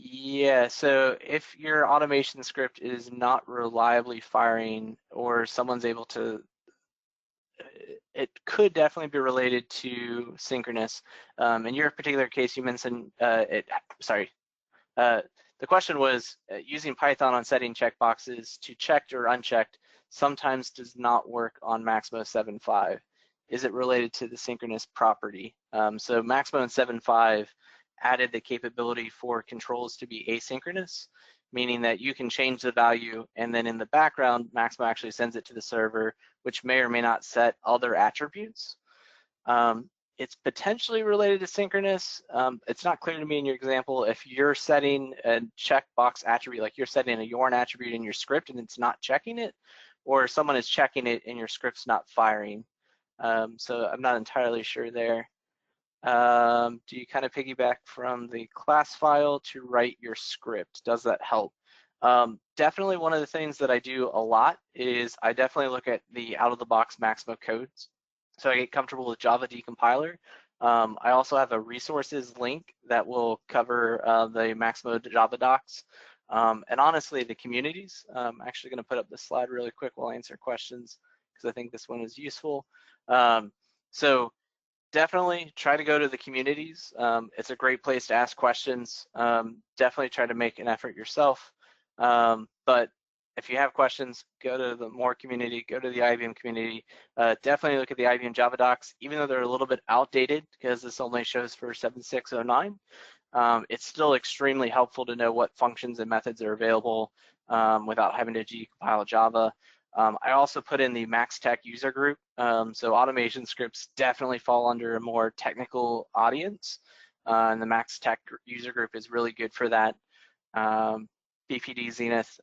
Yeah, so if your automation script is not reliably firing or someone's able to, it could definitely be related to synchronous. In your particular case, you mentioned the question was using Python on setting checkboxes to checked or unchecked sometimes does not work on Maximo 7.5. Is it related to the synchronous property? So Maximo 7.5 added the capability for controls to be asynchronous, meaning that you can change the value and then in the background, Maximo actually sends it to the server, which may or may not set other attributes. It's potentially related to synchronous. It's not clear to me in your example if you're setting a checkbox attribute, like you're setting a yarn attribute in your script and it's not checking it, or someone is checking it and your script's not firing. So I'm not entirely sure there. Do you kind of piggyback from the class file to write your script? Does that help? Definitely one of the things that I do a lot is I definitely look at the out-of-the-box Maximo codes. So I get comfortable with Java decompiler. I also have a resources link that will cover the Maximo Java docs. And honestly, the communities. I'm actually going to put up this slide really quick while I answer questions because I think this one is useful. So definitely try to go to the communities. It's a great place to ask questions. Definitely try to make an effort yourself. But if you have questions, go to the more community, go to the IBM community. Definitely look at the IBM Java docs, even though they're a little bit outdated because this only shows for 7.609. It's still extremely helpful to know what functions and methods are available without having to decompile Java. I also put in the MaxTech user group. So automation scripts definitely fall under a more technical audience. And the MaxTech user group is really good for that. BPD Zenith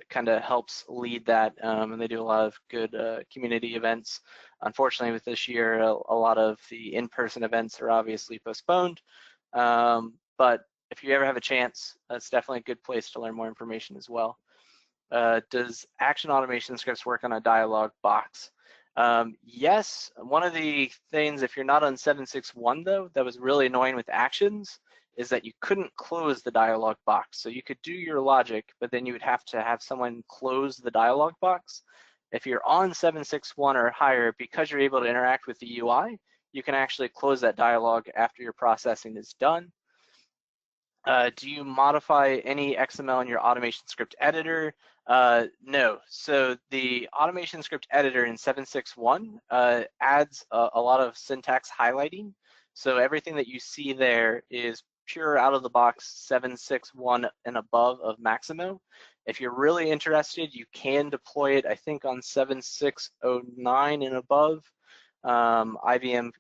kind of helps lead that, and they do a lot of good community events. Unfortunately, with this year, a lot of the in-person events are obviously postponed. But if you ever have a chance, it's definitely a good place to learn more information as well. Does action automation scripts work on a dialog box? Yes, one of the things, if you're not on 7.6.1 though, that was really annoying with actions is that you couldn't close the dialog box. So you could do your logic, but then you would have to have someone close the dialog box. If you're on 7.6.1 or higher, because you're able to interact with the UI, you can actually close that dialog after your processing is done. Do you modify any XML in your automation script editor? No. So the automation script editor in 7.6.1 adds a lot of syntax highlighting. So everything that you see there is pure out of the box 7.6.1 and above of Maximo. If you're really interested, you can deploy it, I think, on 7.6.09 and above. IBM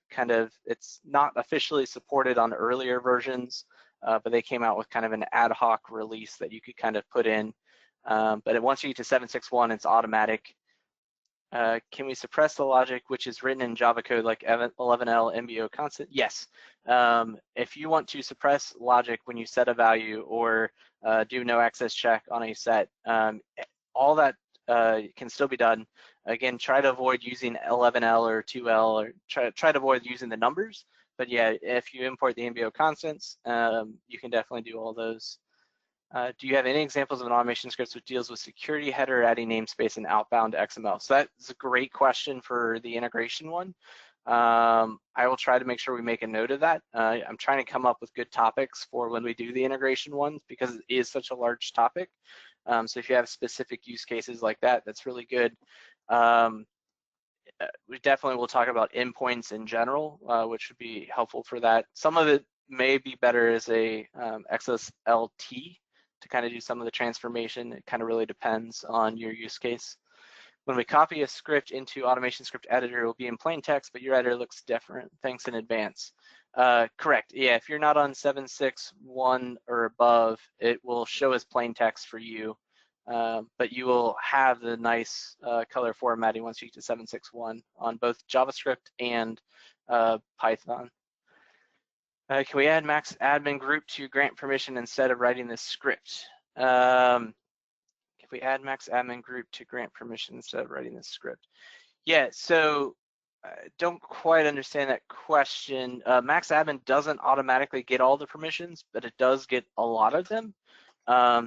it's not officially supported on earlier versions, but they came out with kind of an ad hoc release that you could kind of put in. But once you get to 7.6.1, it's automatic. Can we suppress the logic which is written in Java code like 11L mboConstant? Yes. If you want to suppress logic when you set a value or do no access check on a set, all that can still be done. Again, try to avoid using 11L or 2L, or try to avoid using the numbers. But yeah, if you import the mboConstants, you can definitely do all those. Do you have any examples of an automation script which deals with security header, adding namespace, and outbound XML? So that's a great question for the integration one. I will try to make sure we make a note of that. I'm trying to come up with good topics for when we do the integration ones because it is such a large topic. So if you have specific use cases like that, that's really good. We definitely will talk about endpoints in general, which would be helpful for that. Some of it may be better as a XSLT to kind of do some of the transformation. It kind of really depends on your use case. When we copy a script into Automation Script Editor, it will be in plain text, but your editor looks different. Thanks in advance. Correct. Yeah, if you're not on 7.6.1 or above, it will show as plain text for you, but you will have the nice color formatting once you get to 7.6.1 on both JavaScript and Python. Can we add max admin group to grant permission instead of writing this script? If we add max admin group to grant permission instead of writing this script. Yeah, so don't quite understand that question. Max admin doesn't automatically get all the permissions, but it does get a lot of them.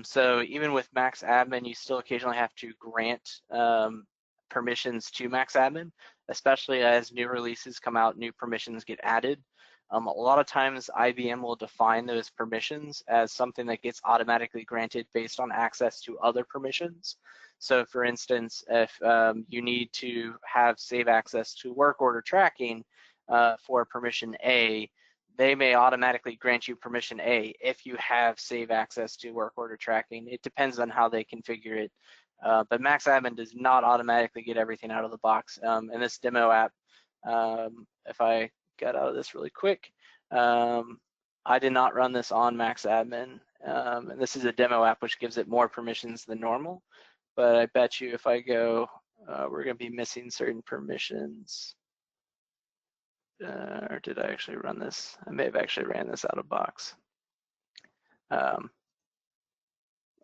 So even with max admin, you still occasionally have to grant permissions to max admin, especially as new releases come out, new permissions get added. A lot of times IBM will define those permissions as something that gets automatically granted based on access to other permissions. So for instance, if you need to have save access to work order tracking for permission A, they may automatically grant you permission A if you have save access to work order tracking. It depends on how they configure it. But max admin does not automatically get everything out of the box. In this demo app, if I get out of this really quick, I did not run this on max admin. And this is a demo app which gives it more permissions than normal. But I bet you if I go, we're going to be missing certain permissions. Or did I actually run this? I may have actually ran this out of box. Let's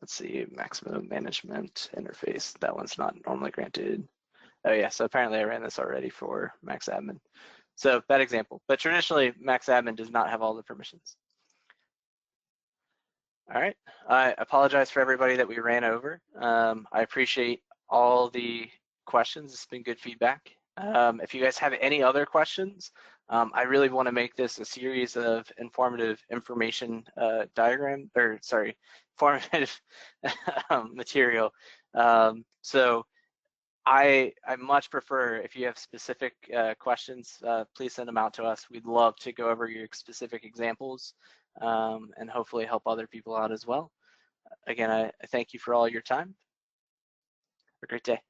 see, Maximo management interface. That one's not normally granted. Oh yeah, so apparently I ran this already for max admin. So bad example, but traditionally max admin does not have all the permissions. All right, I apologize for everybody that we ran over. I appreciate all the questions. It's been good feedback. If you guys have any other questions, I really want to make this a series of informative information formative material. So I much prefer if you have specific questions, please send them out to us. We'd love to go over your specific examples and hopefully help other people out as well. Again, I thank you for all your time. Have a great day.